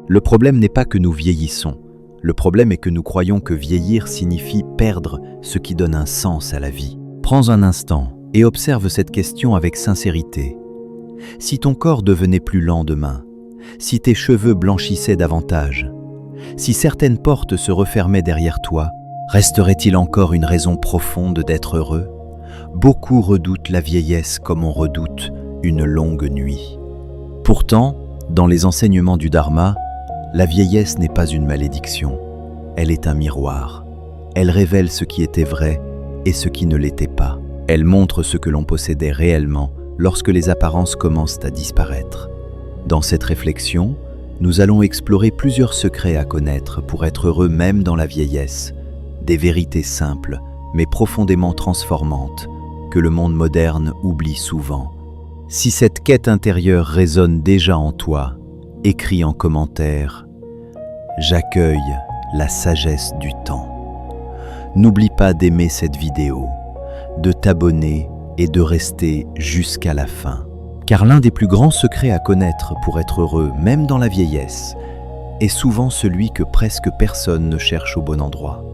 Le problème n'est pas que nous vieillissons. Le problème est que nous croyons que vieillir signifie perdre ce qui donne un sens à la vie. Prends un instant et observe cette question avec sincérité. Si ton corps devenait plus lent demain, si tes cheveux blanchissaient davantage, si certaines portes se refermaient derrière toi, resterait-il encore une raison profonde d'être heureux? Beaucoup redoutent la vieillesse comme on redoute une longue nuit. Pourtant, dans les enseignements du Dharma, la vieillesse n'est pas une malédiction, elle est un miroir. Elle révèle ce qui était vrai et ce qui ne l'était pas. Elle montre ce que l'on possédait réellement lorsque les apparences commencent à disparaître. Dans cette réflexion, nous allons explorer plusieurs secrets à connaître pour être heureux même dans la vieillesse, des vérités simples mais profondément transformantes que le monde moderne oublie souvent. Si cette quête intérieure résonne déjà en toi, écris en commentaire « J'accueille la sagesse du temps ». N'oublie pas d'aimer cette vidéo, de t'abonner et de rester jusqu'à la fin. Car l'un des plus grands secrets à connaître pour être heureux, même dans la vieillesse, est souvent celui que presque personne ne cherche au bon endroit.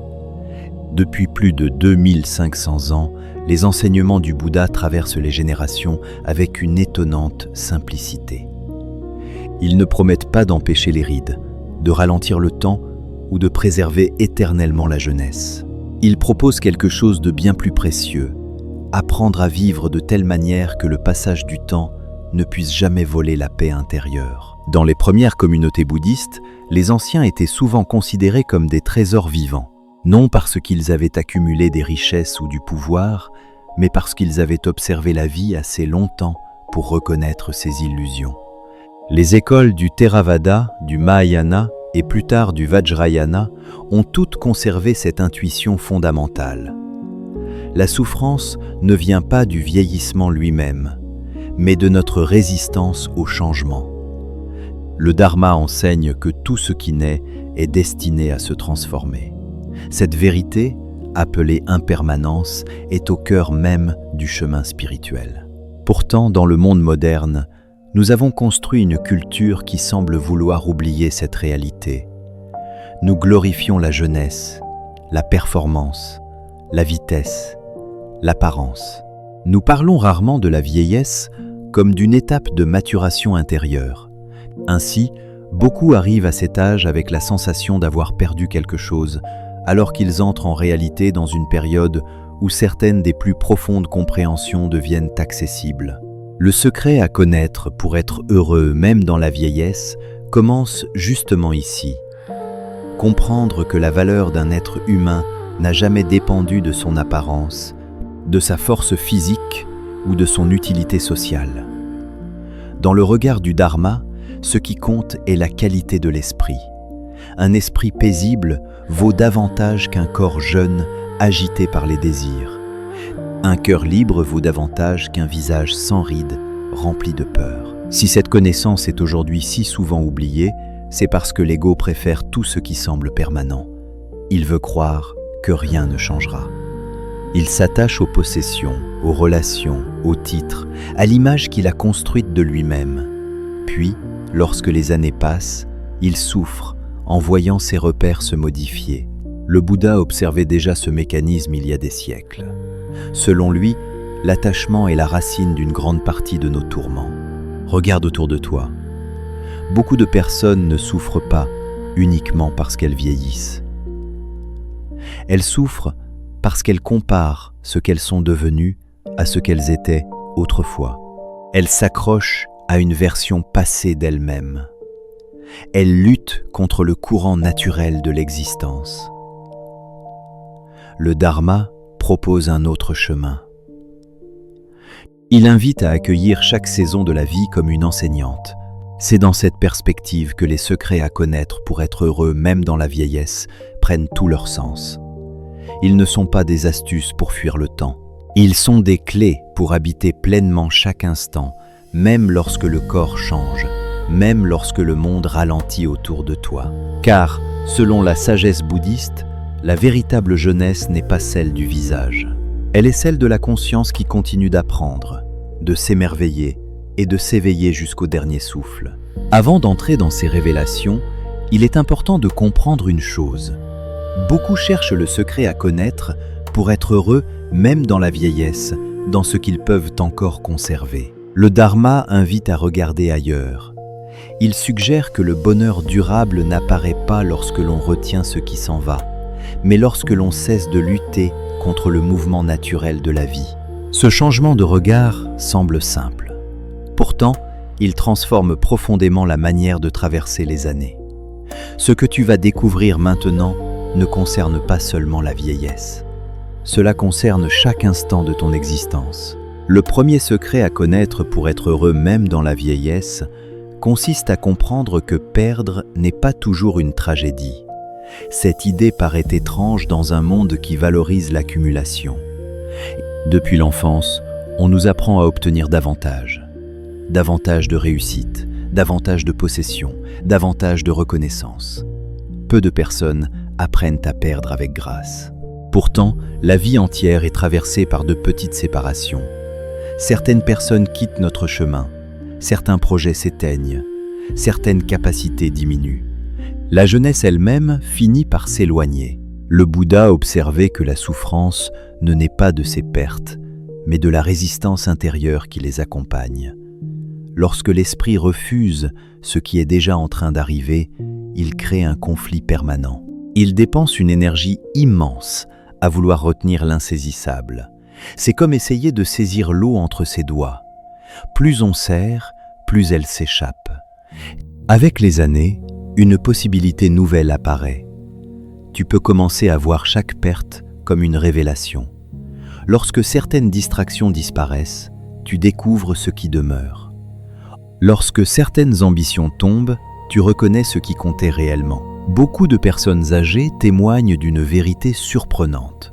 Depuis plus de 2500 ans, les enseignements du Bouddha traversent les générations avec une étonnante simplicité. Ils ne promettent pas d'empêcher les rides, de ralentir le temps ou de préserver éternellement la jeunesse. Ils proposent quelque chose de bien plus précieux, apprendre à vivre de telle manière que le passage du temps ne puisse jamais voler la paix intérieure. Dans les premières communautés bouddhistes, les anciens étaient souvent considérés comme des trésors vivants, non parce qu'ils avaient accumulé des richesses ou du pouvoir, mais parce qu'ils avaient observé la vie assez longtemps pour reconnaître ses illusions. Les écoles du Theravada, du Mahayana et plus tard du Vajrayana ont toutes conservé cette intuition fondamentale. La souffrance ne vient pas du vieillissement lui-même, mais de notre résistance au changement. Le Dharma enseigne que tout ce qui naît est destiné à se transformer. Cette vérité, appelée impermanence, est au cœur même du chemin spirituel. Pourtant, dans le monde moderne, nous avons construit une culture qui semble vouloir oublier cette réalité. Nous glorifions la jeunesse, la performance, la vitesse, l'apparence. Nous parlons rarement de la vieillesse comme d'une étape de maturation intérieure. Ainsi, beaucoup arrivent à cet âge avec la sensation d'avoir perdu quelque chose, alors qu'ils entrent en réalité dans une période où certaines des plus profondes compréhensions deviennent accessibles. Le secret à connaître pour être heureux même dans la vieillesse commence justement ici. Comprendre que la valeur d'un être humain n'a jamais dépendu de son apparence, de sa force physique ou de son utilité sociale. Dans le regard du Dharma, ce qui compte est la qualité de l'esprit. Un esprit paisible vaut davantage qu'un corps jeune agité par les désirs. Un cœur libre vaut davantage qu'un visage sans rides, rempli de peur. Si cette connaissance est aujourd'hui si souvent oubliée, c'est parce que l'ego préfère tout ce qui semble permanent. Il veut croire que rien ne changera. Il s'attache aux possessions, aux relations, aux titres, à l'image qu'il a construite de lui-même. Puis, lorsque les années passent, il souffre en voyant ses repères se modifier. Le Bouddha observait déjà ce mécanisme il y a des siècles. Selon lui, l'attachement est la racine d'une grande partie de nos tourments. Regarde autour de toi. Beaucoup de personnes ne souffrent pas uniquement parce qu'elles vieillissent. Elles souffrent parce qu'elles comparent ce qu'elles sont devenues à ce qu'elles étaient autrefois. Elles s'accrochent à une version passée d'elles-mêmes. Elles luttent contre le courant naturel de l'existence. Le Dharma propose un autre chemin. Il invite à accueillir chaque saison de la vie comme une enseignante. C'est dans cette perspective que les secrets à connaître pour être heureux même dans la vieillesse prennent tout leur sens. Ils ne sont pas des astuces pour fuir le temps. Ils sont des clés pour habiter pleinement chaque instant, même lorsque le corps change, même lorsque le monde ralentit autour de toi. Car, selon la sagesse bouddhiste, la véritable jeunesse n'est pas celle du visage. Elle est celle de la conscience qui continue d'apprendre, de s'émerveiller et de s'éveiller jusqu'au dernier souffle. Avant d'entrer dans ces révélations, Il est important de comprendre une chose. Beaucoup cherchent le secret à connaître pour être heureux même dans la vieillesse, dans ce qu'ils peuvent encore conserver. Le Dharma invite à regarder ailleurs. Il suggère que le bonheur durable n'apparaît pas lorsque l'on retient ce qui s'en va, mais lorsque l'on cesse de lutter contre le mouvement naturel de la vie. Ce changement de regard semble simple. Pourtant, il transforme profondément la manière de traverser les années. Ce que tu vas découvrir maintenant ne concerne pas seulement la vieillesse. Cela concerne chaque instant de ton existence. Le premier secret à connaître pour être heureux même dans la vieillesse consiste à comprendre que perdre n'est pas toujours une tragédie. Cette idée paraît étrange dans un monde qui valorise l'accumulation. Depuis l'enfance, on nous apprend à obtenir davantage de réussite, davantage de possession, davantage de reconnaissance. Peu de personnes apprennent à perdre avec grâce. Pourtant, la vie entière est traversée par de petites séparations. Certaines personnes quittent notre chemin, certains projets s'éteignent, certaines capacités diminuent. La jeunesse elle-même finit par s'éloigner. Le Bouddha observait que la souffrance ne naît pas de ces pertes, mais de la résistance intérieure qui les accompagne. Lorsque l'esprit refuse ce qui est déjà en train d'arriver, il crée un conflit permanent. Il dépense une énergie immense à vouloir retenir l'insaisissable. C'est comme essayer de saisir l'eau entre ses doigts. Plus on serre, plus elle s'échappe. Avec les années, une possibilité nouvelle apparaît. Tu peux commencer à voir chaque perte comme une révélation. Lorsque certaines distractions disparaissent, tu découvres ce qui demeure. Lorsque certaines ambitions tombent, tu reconnais ce qui comptait réellement. Beaucoup de personnes âgées témoignent d'une vérité surprenante.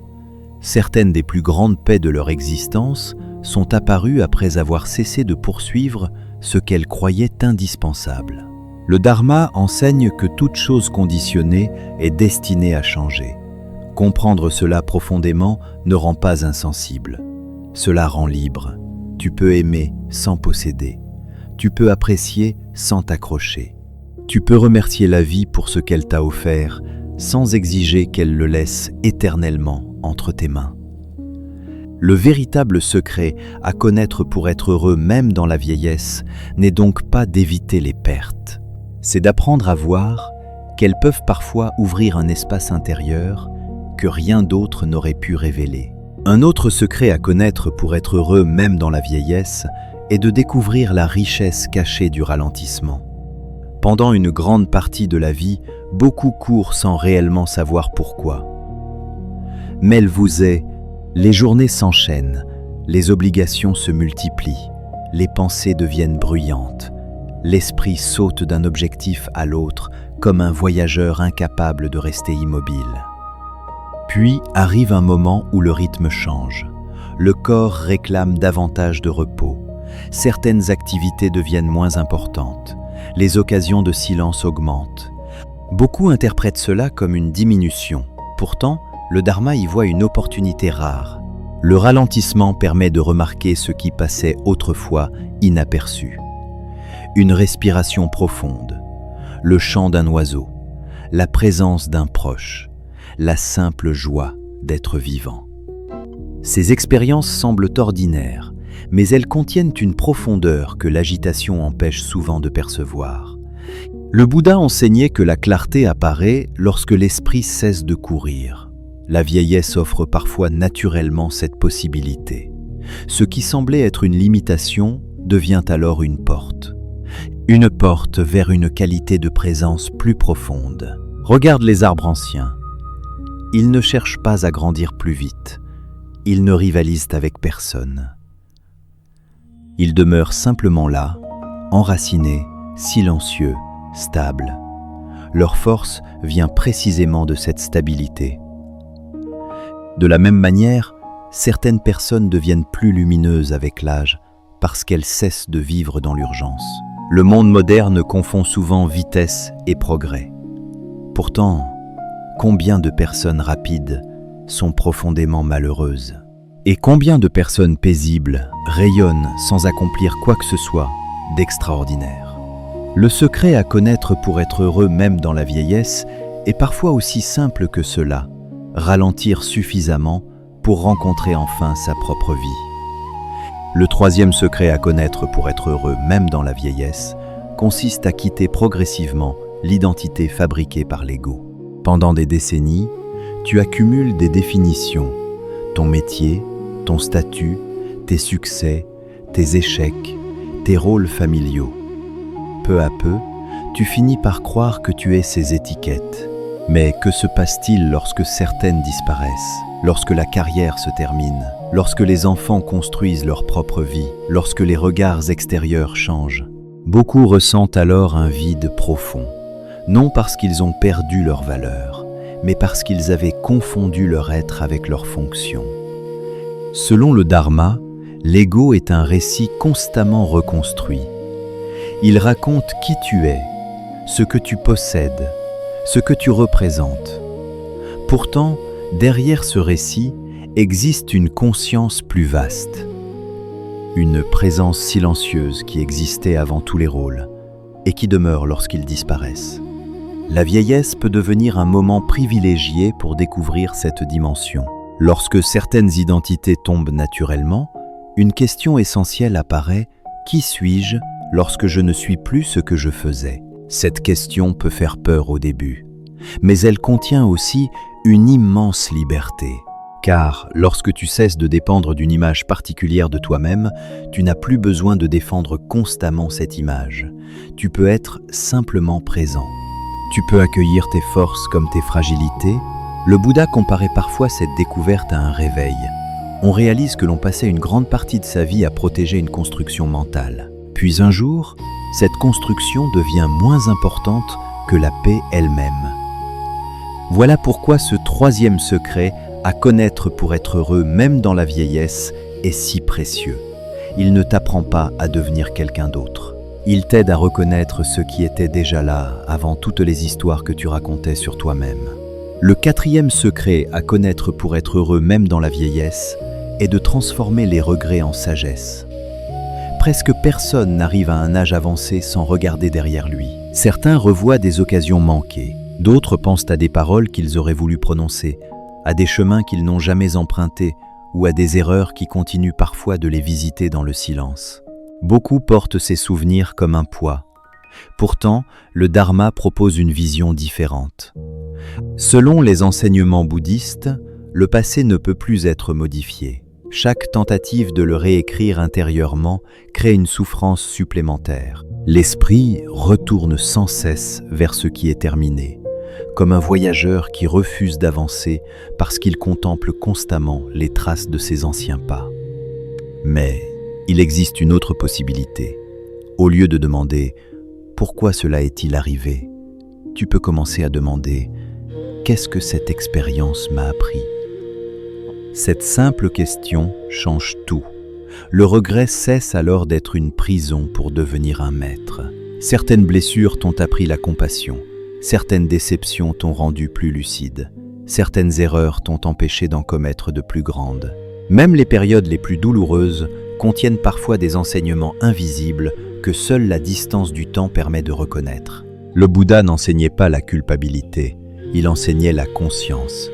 Certaines des plus grandes paix de leur existence sont apparues après avoir cessé de poursuivre ce qu'elles croyaient indispensable. Le Dharma enseigne que toute chose conditionnée est destinée à changer. Comprendre cela profondément ne rend pas insensible. Cela rend libre. Tu peux aimer sans posséder. Tu peux apprécier sans t'accrocher. Tu peux remercier la vie pour ce qu'elle t'a offert, sans exiger qu'elle le laisse éternellement entre tes mains. Le véritable secret à connaître pour être heureux même dans la vieillesse n'est donc pas d'éviter les pertes. C'est d'apprendre à voir qu'elles peuvent parfois ouvrir un espace intérieur que rien d'autre n'aurait pu révéler. Un autre secret à connaître pour être heureux même dans la vieillesse est de découvrir la richesse cachée du ralentissement. Pendant une grande partie de la vie, beaucoup courent sans réellement savoir pourquoi. Mêle vous est, les journées s'enchaînent, les obligations se multiplient, les pensées deviennent bruyantes, l'esprit saute d'un objectif à l'autre comme un voyageur incapable de rester immobile. Puis arrive un moment où le rythme change. Le corps réclame davantage de repos. Certaines activités deviennent moins importantes. Les occasions de silence augmentent. Beaucoup interprètent cela comme une diminution. Pourtant, le Dharma y voit une opportunité rare. Le ralentissement permet de remarquer ce qui passait autrefois inaperçu. Une respiration profonde, le chant d'un oiseau, la présence d'un proche, la simple joie d'être vivant. Ces expériences semblent ordinaires, mais elles contiennent une profondeur que l'agitation empêche souvent de percevoir. Le Bouddha enseignait que la clarté apparaît lorsque l'esprit cesse de courir. La vieillesse offre parfois naturellement cette possibilité. Ce qui semblait être une limitation devient alors une porte. Une porte vers une qualité de présence plus profonde. Regarde les arbres anciens. Ils ne cherchent pas à grandir plus vite. Ils ne rivalisent avec personne. Ils demeurent simplement là, enracinés, silencieux, stables. Leur force vient précisément de cette stabilité. De la même manière, certaines personnes deviennent plus lumineuses avec l'âge parce qu'elles cessent de vivre dans l'urgence. Le monde moderne confond souvent vitesse et progrès. Pourtant, combien de personnes rapides sont profondément malheureuses? Et combien de personnes paisibles rayonnent sans accomplir quoi que ce soit d'extraordinaire? Le secret à connaître pour être heureux même dans la vieillesse est parfois aussi simple que cela, ralentir suffisamment pour rencontrer enfin sa propre vie. Le troisième secret à connaître pour être heureux même dans la vieillesse consiste à quitter progressivement l'identité fabriquée par l'ego. Pendant des décennies, tu accumules des définitions, ton métier, ton statut, tes succès, tes échecs, tes rôles familiaux. Peu à peu, tu finis par croire que tu es ces étiquettes. Mais que se passe-t-il lorsque certaines disparaissent, lorsque la carrière se termine, lorsque les enfants construisent leur propre vie, lorsque les regards extérieurs changent? Beaucoup ressentent alors un vide profond, non parce qu'ils ont perdu leur valeur, mais parce qu'ils avaient confondu leur être avec leur fonction. Selon le Dharma, l'ego est un récit constamment reconstruit. Il raconte qui tu es, ce que tu possèdes, ce que tu représentes. Pourtant, derrière ce récit existe une conscience plus vaste, une présence silencieuse qui existait avant tous les rôles et qui demeure lorsqu'ils disparaissent. La vieillesse peut devenir un moment privilégié pour découvrir cette dimension. Lorsque certaines identités tombent naturellement, une question essentielle apparaît: qui suis-je lorsque je ne suis plus ce que je faisais? Cette question peut faire peur au début, mais elle contient aussi une immense liberté. Car lorsque tu cesses de dépendre d'une image particulière de toi-même, tu n'as plus besoin de défendre constamment cette image. Tu peux être simplement présent. Tu peux accueillir tes forces comme tes fragilités. Le Bouddha comparait parfois cette découverte à un réveil. On réalise que l'on passait une grande partie de sa vie à protéger une construction mentale. Puis un jour, cette construction devient moins importante que la paix elle-même. Voilà pourquoi ce troisième secret à connaître pour être heureux même dans la vieillesse est si précieux. Il ne t'apprend pas à devenir quelqu'un d'autre. Il t'aide à reconnaître ce qui était déjà là avant toutes les histoires que tu racontais sur toi-même. Le quatrième secret à connaître pour être heureux même dans la vieillesse est de transformer les regrets en sagesse. Presque personne n'arrive à un âge avancé sans regarder derrière lui. Certains revoient des occasions manquées, d'autres pensent à des paroles qu'ils auraient voulu prononcer, à des chemins qu'ils n'ont jamais empruntés ou à des erreurs qui continuent parfois de les visiter dans le silence. Beaucoup portent ces souvenirs comme un poids. Pourtant, le Dharma propose une vision différente. Selon les enseignements bouddhistes, le passé ne peut plus être modifié. Chaque tentative de le réécrire intérieurement crée une souffrance supplémentaire. L'esprit retourne sans cesse vers ce qui est terminé, comme un voyageur qui refuse d'avancer parce qu'il contemple constamment les traces de ses anciens pas. Mais il existe une autre possibilité. Au lieu de demander « Pourquoi cela est-il arrivé ?», tu peux commencer à demander « Qu'est-ce que cette expérience m'a appris ?» Cette simple question change tout. Le regret cesse alors d'être une prison pour devenir un maître. Certaines blessures t'ont appris la compassion. Certaines déceptions t'ont rendu plus lucide. Certaines erreurs t'ont empêché d'en commettre de plus grandes. Même les périodes les plus douloureuses contiennent parfois des enseignements invisibles que seule la distance du temps permet de reconnaître. Le Bouddha n'enseignait pas la culpabilité, il enseignait la conscience.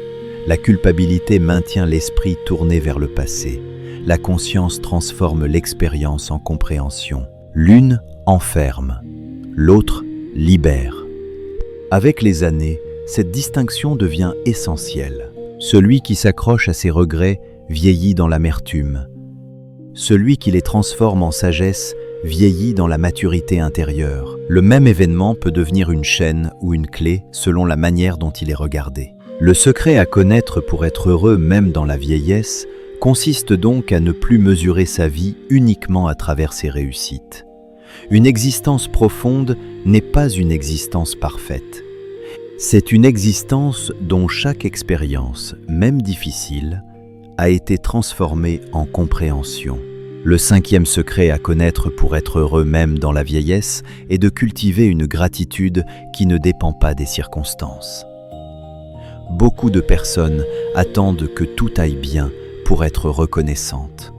La culpabilité maintient l'esprit tourné vers le passé. La conscience transforme l'expérience en compréhension. L'une enferme, l'autre libère. Avec les années, cette distinction devient essentielle. Celui qui s'accroche à ses regrets vieillit dans l'amertume. Celui qui les transforme en sagesse vieillit dans la maturité intérieure. Le même événement peut devenir une chaîne ou une clé selon la manière dont il est regardé. Le secret à connaître pour être heureux même dans la vieillesse consiste donc à ne plus mesurer sa vie uniquement à travers ses réussites. Une existence profonde n'est pas une existence parfaite. C'est une existence dont chaque expérience, même difficile, a été transformée en compréhension. Le cinquième secret à connaître pour être heureux même dans la vieillesse est de cultiver une gratitude qui ne dépend pas des circonstances. Beaucoup de personnes attendent que tout aille bien pour être reconnaissantes.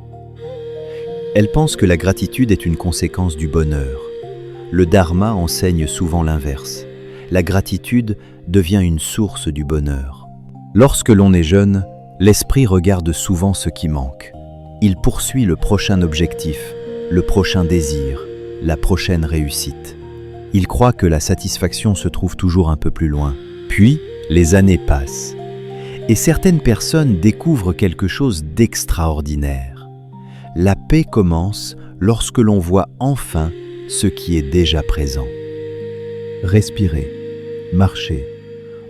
Elles pensent que la gratitude est une conséquence du bonheur. le Dharma enseigne souvent l'inverse. La gratitude devient une source du bonheur. Lorsque l'on est jeune, l'esprit regarde souvent ce qui manque. Il poursuit le prochain objectif, le prochain désir, la prochaine réussite. Il croit que la satisfaction se trouve toujours un peu plus loin. Puis, les années passent. Et certaines personnes découvrent quelque chose d'extraordinaire. La paix commence lorsque l'on voit enfin ce qui est déjà présent. Respirer, marcher,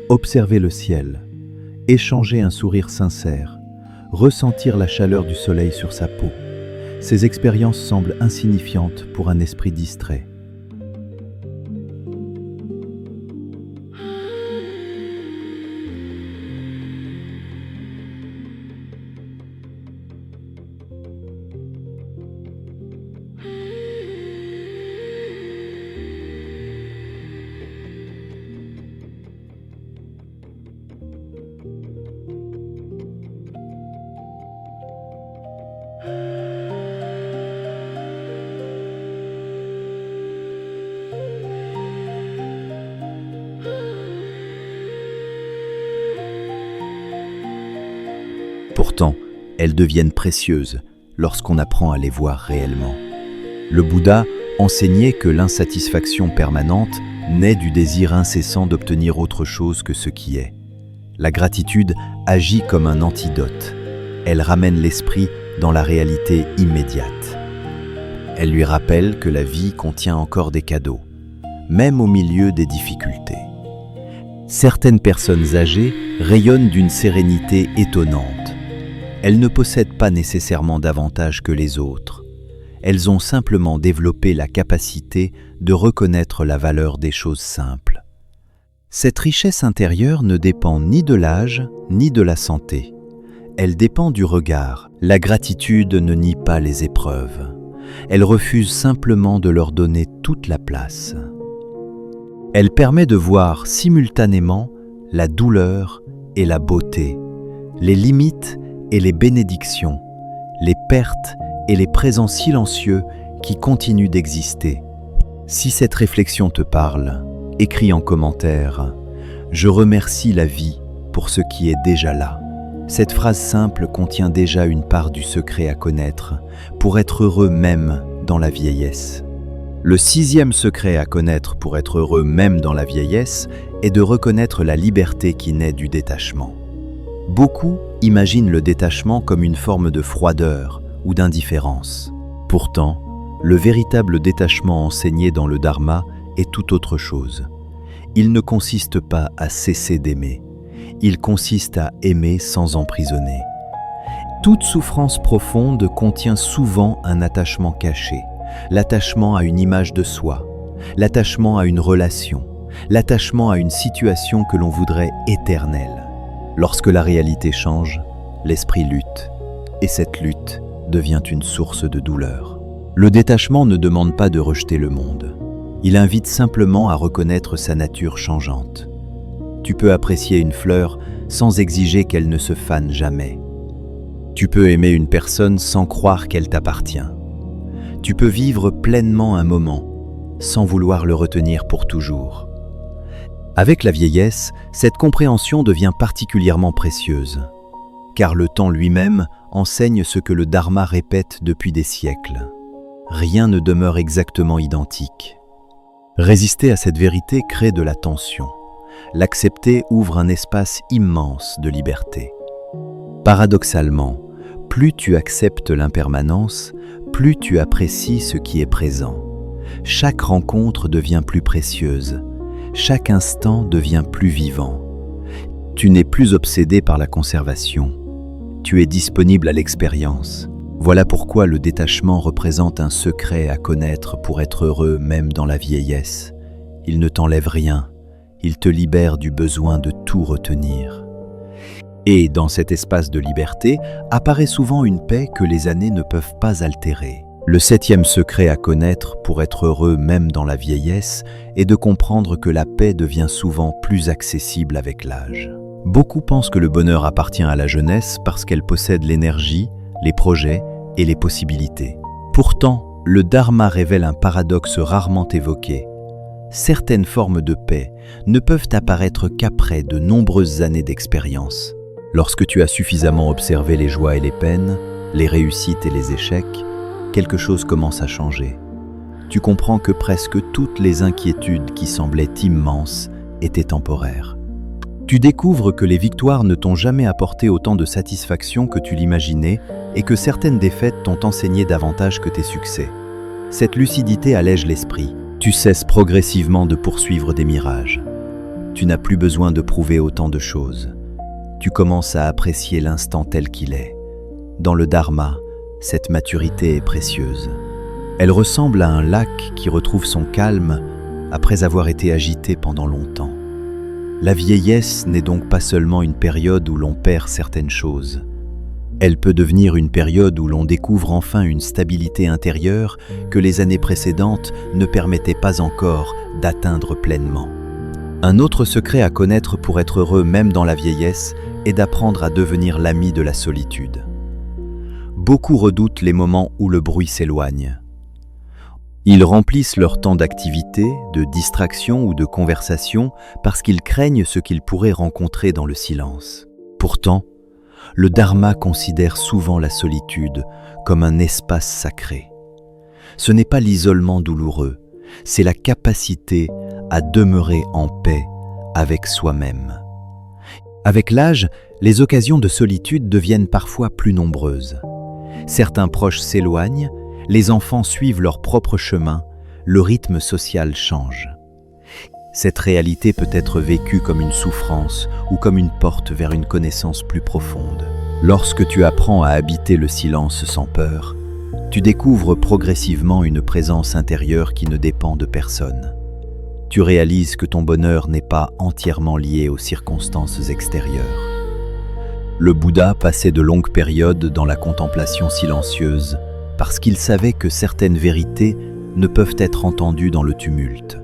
observer le ciel, échanger un sourire sincère, ressentir la chaleur du soleil sur sa peau. Ces expériences semblent insignifiantes pour un esprit distrait. Pourtant, elles deviennent précieuses lorsqu'on apprend à les voir réellement. Le Bouddha enseignait que l'insatisfaction permanente naît du désir incessant d'obtenir autre chose que ce qui est. La gratitude agit comme un antidote. Elle ramène l'esprit dans la réalité immédiate. Elle lui rappelle que la vie contient encore des cadeaux, même au milieu des difficultés. Certaines personnes âgées rayonnent d'une sérénité étonnante. Elles ne possèdent pas nécessairement davantage que les autres. Elles ont simplement développé la capacité de reconnaître la valeur des choses simples. Cette richesse intérieure ne dépend ni de l'âge, ni de la santé. Elle dépend du regard. La gratitude ne nie pas les épreuves. Elle refuse simplement de leur donner toute la place. Elle permet de voir simultanément la douleur et la beauté, les limites et les bénédictions, les pertes et les présents silencieux qui continuent d'exister. Si cette réflexion te parle, écris en commentaire « Je remercie la vie pour ce qui est déjà là ». Cette phrase simple contient déjà une part du secret à connaître pour être heureux même dans la vieillesse. Le 6e secret à connaître pour être heureux même dans la vieillesse est de reconnaître la liberté qui naît du détachement. Beaucoup imaginent le détachement comme une forme de froideur ou d'indifférence. Pourtant, le véritable détachement enseigné dans le Dharma est tout autre chose. Il ne consiste pas à cesser d'aimer. Il consiste à aimer sans emprisonner. Toute souffrance profonde contient souvent un attachement caché, l'attachement à une image de soi, l'attachement à une relation, l'attachement à une situation que l'on voudrait éternelle. Lorsque la réalité change, l'esprit lutte, et cette lutte devient une source de douleur. Le détachement ne demande pas de rejeter le monde. Il invite simplement à reconnaître sa nature changeante. Tu peux apprécier une fleur sans exiger qu'elle ne se fane jamais. Tu peux aimer une personne sans croire qu'elle t'appartient. Tu peux vivre pleinement un moment sans vouloir le retenir pour toujours. Avec la vieillesse, cette compréhension devient particulièrement précieuse, car le temps lui-même enseigne ce que le Dharma répète depuis des siècles. Rien ne demeure exactement identique. Résister à cette vérité crée de la tension. L'accepter ouvre un espace immense de liberté. Paradoxalement, plus tu acceptes l'impermanence, plus tu apprécies ce qui est présent. Chaque rencontre devient plus précieuse. Chaque instant devient plus vivant. Tu n'es plus obsédé par la conservation. Tu es disponible à l'expérience. Voilà pourquoi le détachement représente un secret à connaître pour être heureux même dans la vieillesse. Il ne t'enlève rien. Il te libère du besoin de tout retenir. Et dans cet espace de liberté apparaît souvent une paix que les années ne peuvent pas altérer. Le 7e secret à connaître pour être heureux même dans la vieillesse est de comprendre que la paix devient souvent plus accessible avec l'âge. Beaucoup pensent que le bonheur appartient à la jeunesse parce qu'elle possède l'énergie, les projets et les possibilités. Pourtant, le Dharma révèle un paradoxe rarement évoqué. Certaines formes de paix ne peuvent apparaître qu'après de nombreuses années d'expérience. Lorsque tu as suffisamment observé les joies et les peines, les réussites et les échecs, quelque chose commence à changer. Tu comprends que presque toutes les inquiétudes qui semblaient immenses étaient temporaires. Tu découvres que les victoires ne t'ont jamais apporté autant de satisfaction que tu l'imaginais et que certaines défaites t'ont enseigné davantage que tes succès. Cette lucidité allège l'esprit. Tu cesses progressivement de poursuivre des mirages. Tu n'as plus besoin de prouver autant de choses. Tu commences à apprécier l'instant tel qu'il est. Dans le Dharma, cette maturité est précieuse. Elle ressemble à un lac qui retrouve son calme après avoir été agité pendant longtemps. La vieillesse n'est donc pas seulement une période où l'on perd certaines choses. Elle peut devenir une période où l'on découvre enfin une stabilité intérieure que les années précédentes ne permettaient pas encore d'atteindre pleinement. Un autre secret à connaître pour être heureux même dans la vieillesse est d'apprendre à devenir l'ami de la solitude. Beaucoup redoutent les moments où le bruit s'éloigne. Ils remplissent leur temps d'activité, de distraction ou de conversation parce qu'ils craignent ce qu'ils pourraient rencontrer dans le silence. Pourtant, le Dharma considère souvent la solitude comme un espace sacré. Ce n'est pas l'isolement douloureux, c'est la capacité à demeurer en paix avec soi-même. Avec l'âge, les occasions de solitude deviennent parfois plus nombreuses. Certains proches s'éloignent, les enfants suivent leur propre chemin, le rythme social change. Cette réalité peut être vécue comme une souffrance ou comme une porte vers une connaissance plus profonde. Lorsque tu apprends à habiter le silence sans peur, tu découvres progressivement une présence intérieure qui ne dépend de personne. Tu réalises que ton bonheur n'est pas entièrement lié aux circonstances extérieures. Le Bouddha passait de longues périodes dans la contemplation silencieuse parce qu'il savait que certaines vérités ne peuvent être entendues dans le tumulte.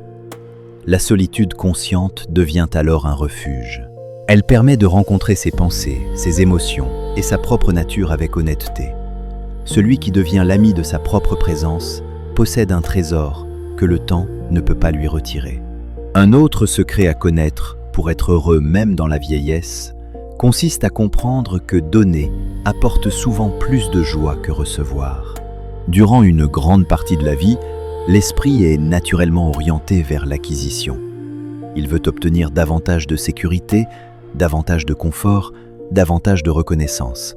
La solitude consciente devient alors un refuge. Elle permet de rencontrer ses pensées, ses émotions et sa propre nature avec honnêteté. Celui qui devient l'ami de sa propre présence possède un trésor que le temps ne peut pas lui retirer. Un autre secret à connaître pour être heureux même dans la vieillesse consiste à comprendre que donner apporte souvent plus de joie que recevoir. Durant une grande partie de la vie, l'esprit est naturellement orienté vers l'acquisition. Il veut obtenir davantage de sécurité, davantage de confort, davantage de reconnaissance.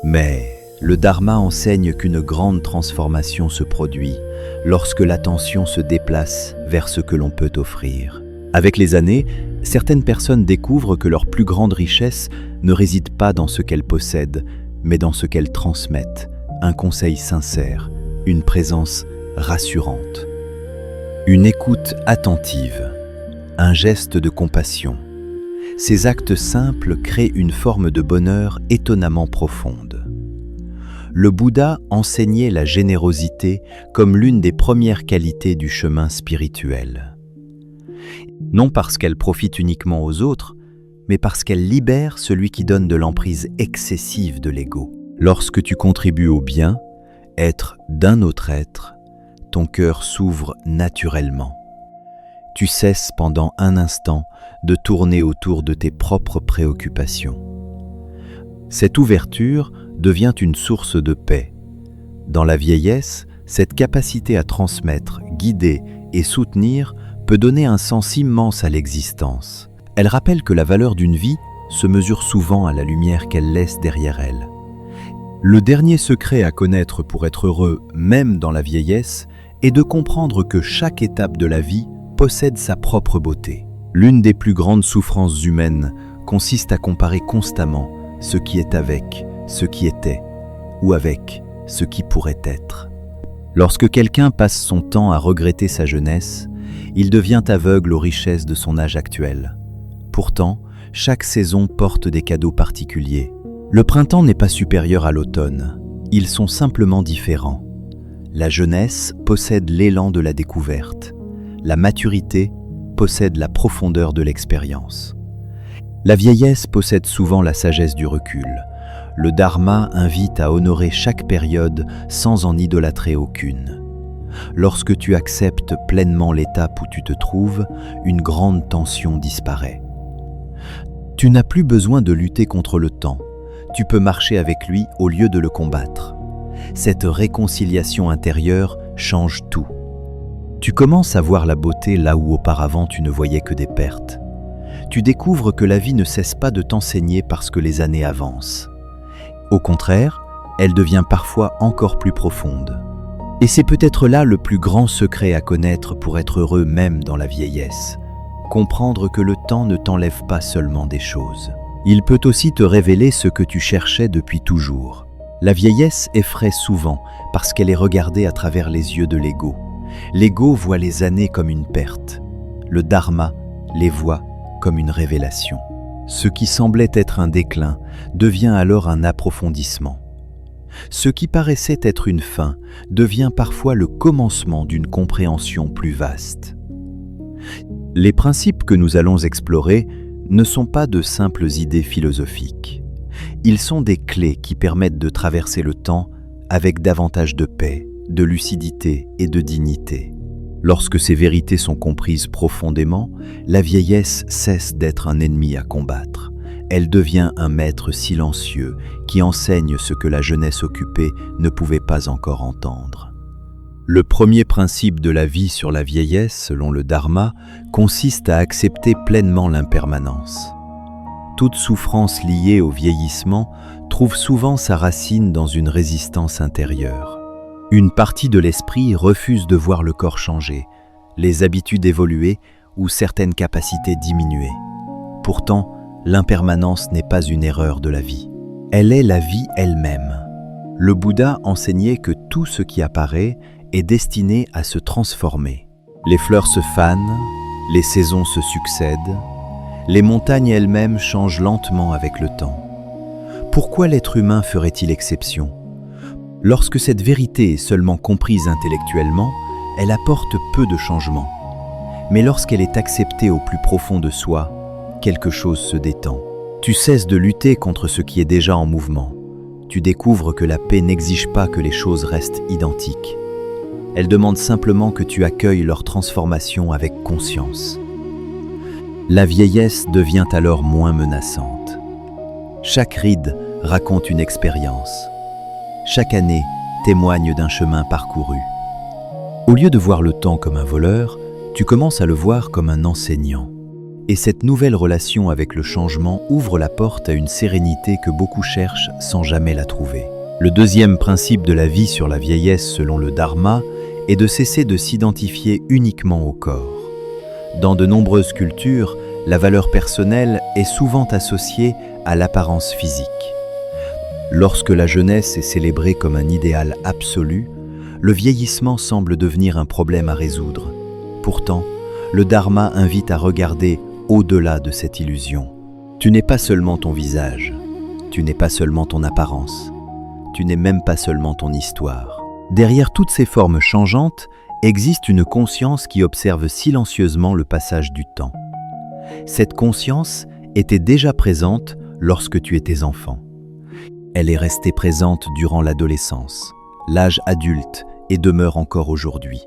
Mais le Dharma enseigne qu'une grande transformation se produit lorsque l'attention se déplace vers ce que l'on peut offrir. Avec les années, certaines personnes découvrent que leur plus grande richesse ne réside pas dans ce qu'elles possèdent, mais dans ce qu'elles transmettent, un conseil sincère, une présence rassurante, une écoute attentive, un geste de compassion. Ces actes simples créent une forme de bonheur étonnamment profonde. Le Bouddha enseignait la générosité comme l'une des premières qualités du chemin spirituel. Non parce qu'elle profite uniquement aux autres, mais parce qu'elle libère celui qui donne de l'emprise excessive de l'ego. Lorsque tu contribues au bien, être d'un autre être, ton cœur s'ouvre naturellement. Tu cesses pendant un instant de tourner autour de tes propres préoccupations. Cette ouverture devient une source de paix. Dans la vieillesse, cette capacité à transmettre, guider et soutenir peut donner un sens immense à l'existence. Elle rappelle que la valeur d'une vie se mesure souvent à la lumière qu'elle laisse derrière elle. Le dernier secret à connaître pour être heureux, même dans la vieillesse, est de comprendre que chaque étape de la vie possède sa propre beauté. L'une des plus grandes souffrances humaines consiste à comparer constamment ce qui est avec ce qui était ou avec ce qui pourrait être. Lorsque quelqu'un passe son temps à regretter sa jeunesse, il devient aveugle aux richesses de son âge actuel. Pourtant, chaque saison porte des cadeaux particuliers. Le printemps n'est pas supérieur à l'automne, ils sont simplement différents. La jeunesse possède l'élan de la découverte. La maturité possède la profondeur de l'expérience. La vieillesse possède souvent la sagesse du recul. Le Dharma invite à honorer chaque période sans en idolâtrer aucune. Lorsque tu acceptes pleinement l'étape où tu te trouves, une grande tension disparaît. Tu n'as plus besoin de lutter contre le temps. Tu peux marcher avec lui au lieu de le combattre. Cette réconciliation intérieure change tout. Tu commences à voir la beauté là où auparavant tu ne voyais que des pertes. Tu découvres que la vie ne cesse pas de t'enseigner parce que les années avancent. Au contraire, elle devient parfois encore plus profonde. Et c'est peut-être là le plus grand secret à connaître pour être heureux même dans la vieillesse. Comprendre que le temps ne t'enlève pas seulement des choses. Il peut aussi te révéler ce que tu cherchais depuis toujours. La vieillesse effraie souvent parce qu'elle est regardée à travers les yeux de l'ego. L'ego voit les années comme une perte. Le dharma les voit comme une révélation. Ce qui semblait être un déclin devient alors un approfondissement. Ce qui paraissait être une fin devient parfois le commencement d'une compréhension plus vaste. Les principes que nous allons explorer ne sont pas de simples idées philosophiques. Ils sont des clés qui permettent de traverser le temps avec davantage de paix, de lucidité et de dignité. Lorsque ces vérités sont comprises profondément, la vieillesse cesse d'être un ennemi à combattre. Elle devient un maître silencieux qui enseigne ce que la jeunesse occupée ne pouvait pas encore entendre. Le premier principe de la vie sur la vieillesse, selon le Dharma, consiste à accepter pleinement l'impermanence. Toute souffrance liée au vieillissement trouve souvent sa racine dans une résistance intérieure. Une partie de l'esprit refuse de voir le corps changer, les habitudes évoluer ou certaines capacités diminuer. Pourtant, l'impermanence n'est pas une erreur de la vie. Elle est la vie elle-même. Le Bouddha enseignait que tout ce qui apparaît est destiné à se transformer. Les fleurs se fanent, les saisons se succèdent, les montagnes elles-mêmes changent lentement avec le temps. Pourquoi l'être humain ferait-il exception ? Lorsque cette vérité est seulement comprise intellectuellement, elle apporte peu de changements. Mais lorsqu'elle est acceptée au plus profond de soi, quelque chose se détend. Tu cesses de lutter contre ce qui est déjà en mouvement. Tu découvres que la paix n'exige pas que les choses restent identiques. Elle demande simplement que tu accueilles leur transformation avec conscience. La vieillesse devient alors moins menaçante. Chaque ride raconte une expérience. Chaque année témoigne d'un chemin parcouru. Au lieu de voir le temps comme un voleur, tu commences à le voir comme un enseignant. Et cette nouvelle relation avec le changement ouvre la porte à une sérénité que beaucoup cherchent sans jamais la trouver. Le deuxième principe de la vie sur la vieillesse selon le Dharma est de cesser de s'identifier uniquement au corps. Dans de nombreuses cultures, la valeur personnelle est souvent associée à l'apparence physique. Lorsque la jeunesse est célébrée comme un idéal absolu, le vieillissement semble devenir un problème à résoudre. Pourtant, le Dharma invite à regarder au-delà de cette illusion. Tu n'es pas seulement ton visage, tu n'es pas seulement ton apparence, tu n'es même pas seulement ton histoire. Derrière toutes ces formes changeantes, existe une conscience qui observe silencieusement le passage du temps. Cette conscience était déjà présente lorsque tu étais enfant. Elle est restée présente durant l'adolescence, l'âge adulte et demeure encore aujourd'hui.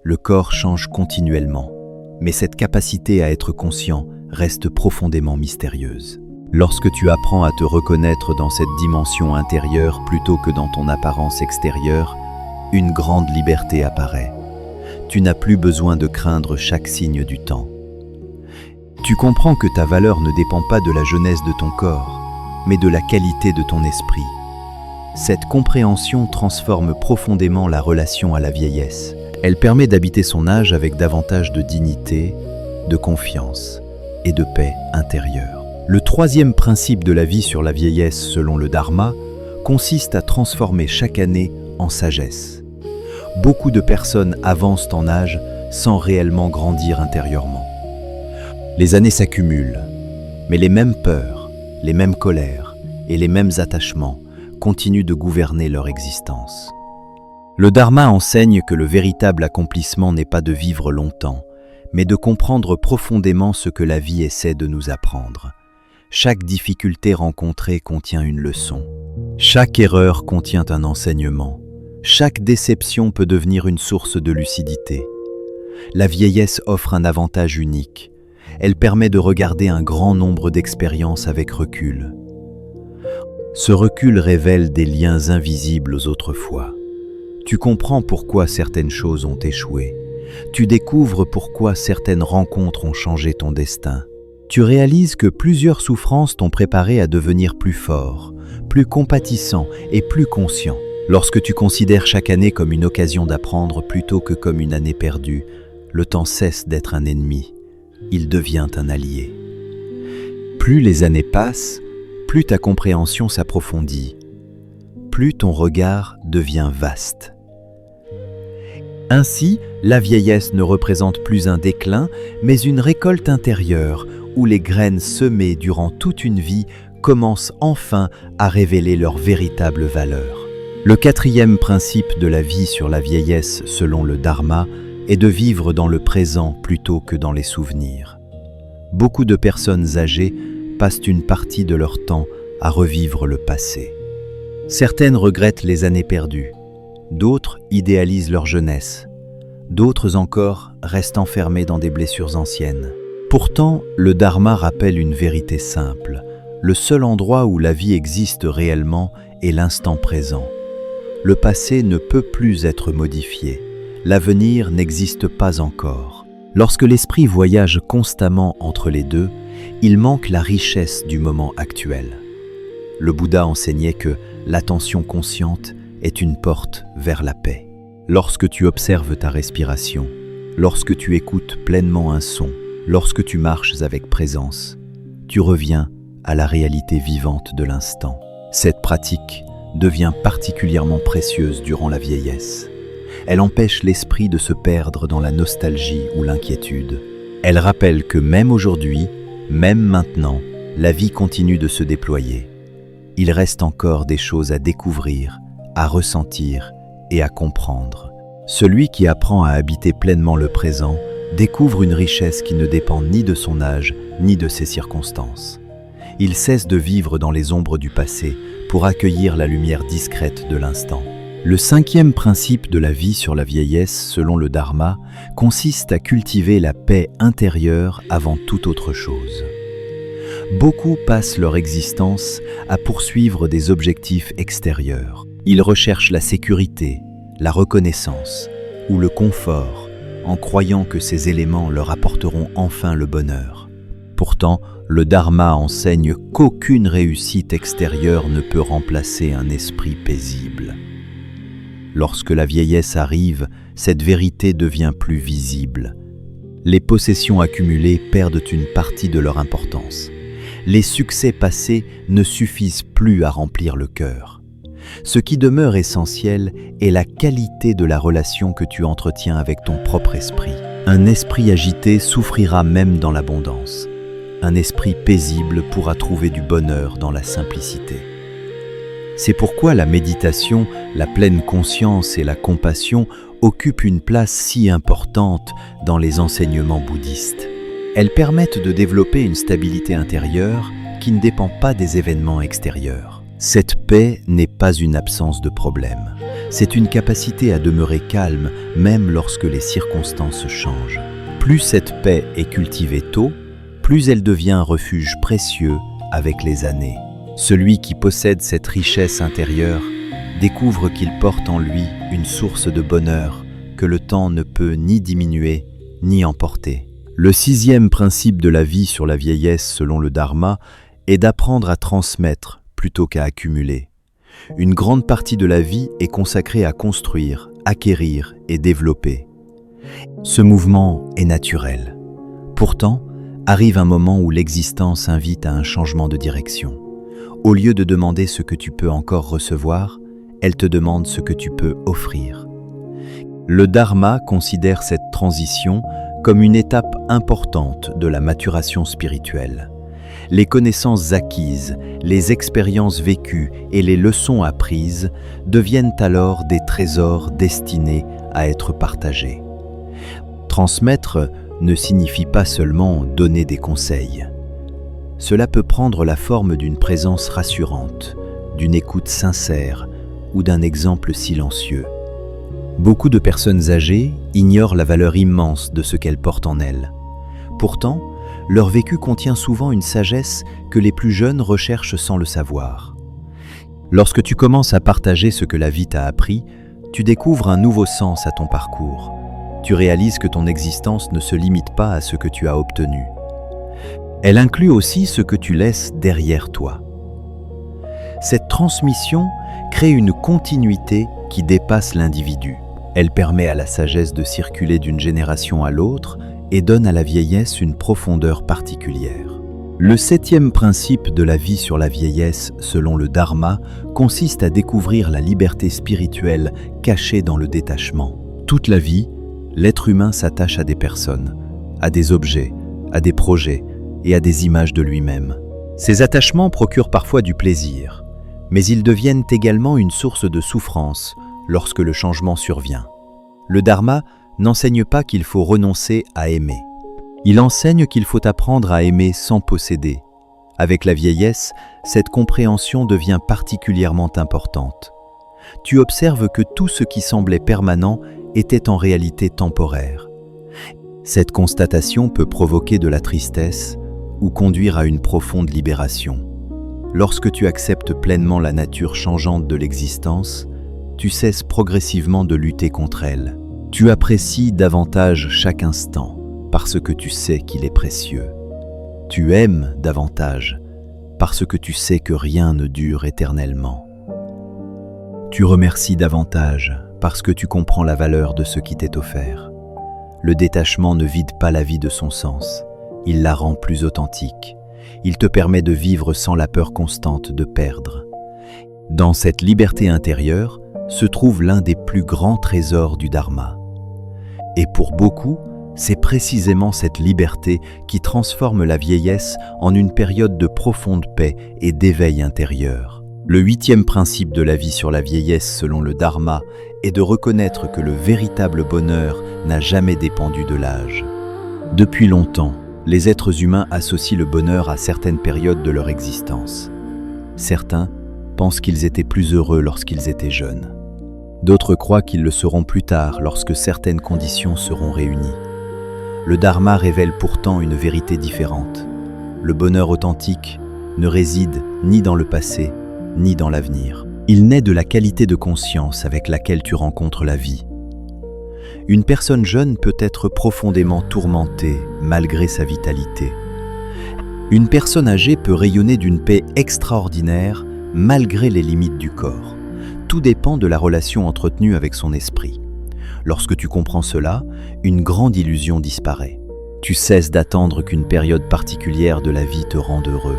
Le corps change continuellement, mais cette capacité à être conscient reste profondément mystérieuse. Lorsque tu apprends à te reconnaître dans cette dimension intérieure plutôt que dans ton apparence extérieure, une grande liberté apparaît. Tu n'as plus besoin de craindre chaque signe du temps. Tu comprends que ta valeur ne dépend pas de la jeunesse de ton corps, mais de la qualité de ton esprit. Cette compréhension transforme profondément la relation à la vieillesse. Elle permet d'habiter son âge avec davantage de dignité, de confiance et de paix intérieure. Le troisième principe de la vie sur la vieillesse selon le Dharma consiste à transformer chaque année en sagesse. Beaucoup de personnes avancent en âge sans réellement grandir intérieurement. Les années s'accumulent, mais les mêmes peurs, les mêmes colères et les mêmes attachements continuent de gouverner leur existence. Le Dharma enseigne que le véritable accomplissement n'est pas de vivre longtemps, mais de comprendre profondément ce que la vie essaie de nous apprendre. Chaque difficulté rencontrée contient une leçon. Chaque erreur contient un enseignement. Chaque déception peut devenir une source de lucidité. La vieillesse offre un avantage unique. Elle permet de regarder un grand nombre d'expériences avec recul. Ce recul révèle des liens invisibles aux autres fois. Tu comprends pourquoi certaines choses ont échoué. Tu découvres pourquoi certaines rencontres ont changé ton destin. Tu réalises que plusieurs souffrances t'ont préparé à devenir plus fort, plus compatissant et plus conscient. Lorsque tu considères chaque année comme une occasion d'apprendre plutôt que comme une année perdue, le temps cesse d'être un ennemi. Il devient un allié. Plus les années passent, plus ta compréhension s'approfondit, plus ton regard devient vaste. Ainsi, la vieillesse ne représente plus un déclin, mais une récolte intérieure où les graines semées durant toute une vie commencent enfin à révéler leur véritable valeur. Le quatrième principe de la vie sur la vieillesse, selon le Dharma, est de vivre dans le présent plutôt que dans les souvenirs. Beaucoup de personnes âgées passent une partie de leur temps à revivre le passé. Certaines regrettent les années perdues, d'autres idéalisent leur jeunesse, d'autres encore restent enfermées dans des blessures anciennes. Pourtant, le Dharma rappelle une vérité simple. Le seul endroit où la vie existe réellement est l'instant présent. Le passé ne peut plus être modifié. L'avenir n'existe pas encore. Lorsque l'esprit voyage constamment entre les deux, il manque la richesse du moment actuel. Le Bouddha enseignait que l'attention consciente est une porte vers la paix. Lorsque tu observes ta respiration, lorsque tu écoutes pleinement un son, lorsque tu marches avec présence, tu reviens à la réalité vivante de l'instant. Cette pratique devient particulièrement précieuse durant la vieillesse. Elle empêche l'esprit de se perdre dans la nostalgie ou l'inquiétude. Elle rappelle que même aujourd'hui, même maintenant, la vie continue de se déployer. Il reste encore des choses à découvrir, à ressentir et à comprendre. Celui qui apprend à habiter pleinement le présent découvre une richesse qui ne dépend ni de son âge, ni de ses circonstances. Il cesse de vivre dans les ombres du passé pour accueillir la lumière discrète de l'instant. Le cinquième principe de la vie sur la vieillesse, selon le Dharma, consiste à cultiver la paix intérieure avant toute autre chose. Beaucoup passent leur existence à poursuivre des objectifs extérieurs. Ils recherchent la sécurité, la reconnaissance ou le confort, en croyant que ces éléments leur apporteront enfin le bonheur. Pourtant, le Dharma enseigne qu'aucune réussite extérieure ne peut remplacer un esprit paisible. Lorsque la vieillesse arrive, cette vérité devient plus visible. Les possessions accumulées perdent une partie de leur importance. Les succès passés ne suffisent plus à remplir le cœur. Ce qui demeure essentiel est la qualité de la relation que tu entretiens avec ton propre esprit. Un esprit agité souffrira même dans l'abondance. Un esprit paisible pourra trouver du bonheur dans la simplicité. C'est pourquoi la méditation, la pleine conscience et la compassion occupent une place si importante dans les enseignements bouddhistes. Elles permettent de développer une stabilité intérieure qui ne dépend pas des événements extérieurs. Cette paix n'est pas une absence de problème. C'est une capacité à demeurer calme même lorsque les circonstances changent. Plus cette paix est cultivée tôt, plus elle devient un refuge précieux avec les années. Celui qui possède cette richesse intérieure découvre qu'il porte en lui une source de bonheur que le temps ne peut ni diminuer ni emporter. Le sixième principe de la vie sur la vieillesse selon le Dharma est d'apprendre à transmettre plutôt qu'à accumuler. Une grande partie de la vie est consacrée à construire, acquérir et développer. Ce mouvement est naturel. Pourtant, arrive un moment où l'existence invite à un changement de direction. Au lieu de demander ce que tu peux encore recevoir, elle te demande ce que tu peux offrir. Le Dharma considère cette transition comme une étape importante de la maturation spirituelle. Les connaissances acquises, les expériences vécues et les leçons apprises deviennent alors des trésors destinés à être partagés. Transmettre ne signifie pas seulement donner des conseils. Cela peut prendre la forme d'une présence rassurante, d'une écoute sincère ou d'un exemple silencieux. Beaucoup de personnes âgées ignorent la valeur immense de ce qu'elles portent en elles. Pourtant, leur vécu contient souvent une sagesse que les plus jeunes recherchent sans le savoir. Lorsque tu commences à partager ce que la vie t'a appris, tu découvres un nouveau sens à ton parcours. Tu réalises que ton existence ne se limite pas à ce que tu as obtenu. Elle inclut aussi ce que tu laisses derrière toi. Cette transmission crée une continuité qui dépasse l'individu. Elle permet à la sagesse de circuler d'une génération à l'autre et donne à la vieillesse une profondeur particulière. Le 7e principe de la vie sur la vieillesse, selon le Dharma, consiste à découvrir la liberté spirituelle cachée dans le détachement. Toute la vie, l'être humain s'attache à des personnes, à des objets, à des projets et à des images de lui-même. Ces attachements procurent parfois du plaisir, mais ils deviennent également une source de souffrance lorsque le changement survient. Le Dharma n'enseigne pas qu'il faut renoncer à aimer. Il enseigne qu'il faut apprendre à aimer sans posséder. Avec la vieillesse, cette compréhension devient particulièrement importante. Tu observes que tout ce qui semblait permanent était en réalité temporaire. Cette constatation peut provoquer de la tristesse ou conduire à une profonde libération. Lorsque tu acceptes pleinement la nature changeante de l'existence, tu cesses progressivement de lutter contre elle. Tu apprécies davantage chaque instant parce que tu sais qu'il est précieux. Tu aimes davantage parce que tu sais que rien ne dure éternellement. Tu remercies davantage parce que tu comprends la valeur de ce qui t'est offert. Le détachement ne vide pas la vie de son sens, il la rend plus authentique. Il te permet de vivre sans la peur constante de perdre. Dans cette liberté intérieure se trouve l'un des plus grands trésors du Dharma. Et pour beaucoup, c'est précisément cette liberté qui transforme la vieillesse en une période de profonde paix et d'éveil intérieur. Le 8e principe de la vie sur la vieillesse selon le Dharma est de reconnaître que le véritable bonheur n'a jamais dépendu de l'âge. Depuis longtemps, les êtres humains associent le bonheur à certaines périodes de leur existence. Certains pensent qu'ils étaient plus heureux lorsqu'ils étaient jeunes. D'autres croient qu'ils le seront plus tard lorsque certaines conditions seront réunies. Le Dharma révèle pourtant une vérité différente. Le bonheur authentique ne réside ni dans le passé, ni dans l'avenir. Il naît de la qualité de conscience avec laquelle tu rencontres la vie. Une personne jeune peut être profondément tourmentée malgré sa vitalité. Une personne âgée peut rayonner d'une paix extraordinaire malgré les limites du corps. Tout dépend de la relation entretenue avec son esprit. Lorsque tu comprends cela, une grande illusion disparaît. Tu cesses d'attendre qu'une période particulière de la vie te rende heureux.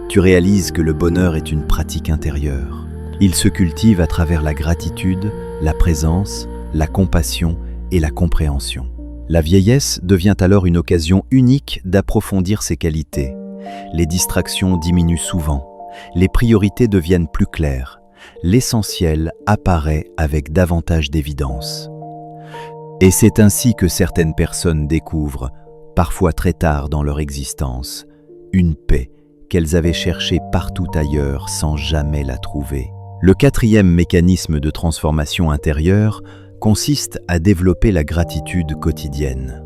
Tu réalises que le bonheur est une pratique intérieure. Il se cultive à travers la gratitude, la présence, la compassion et la compréhension. La vieillesse devient alors une occasion unique d'approfondir ses qualités. Les distractions diminuent souvent. Les priorités deviennent plus claires. L'essentiel apparaît avec davantage d'évidence. Et c'est ainsi que certaines personnes découvrent, parfois très tard dans leur existence, une paix qu'elles avaient cherchée partout ailleurs sans jamais la trouver. Le 4e mécanisme de transformation intérieure consiste à développer la gratitude quotidienne.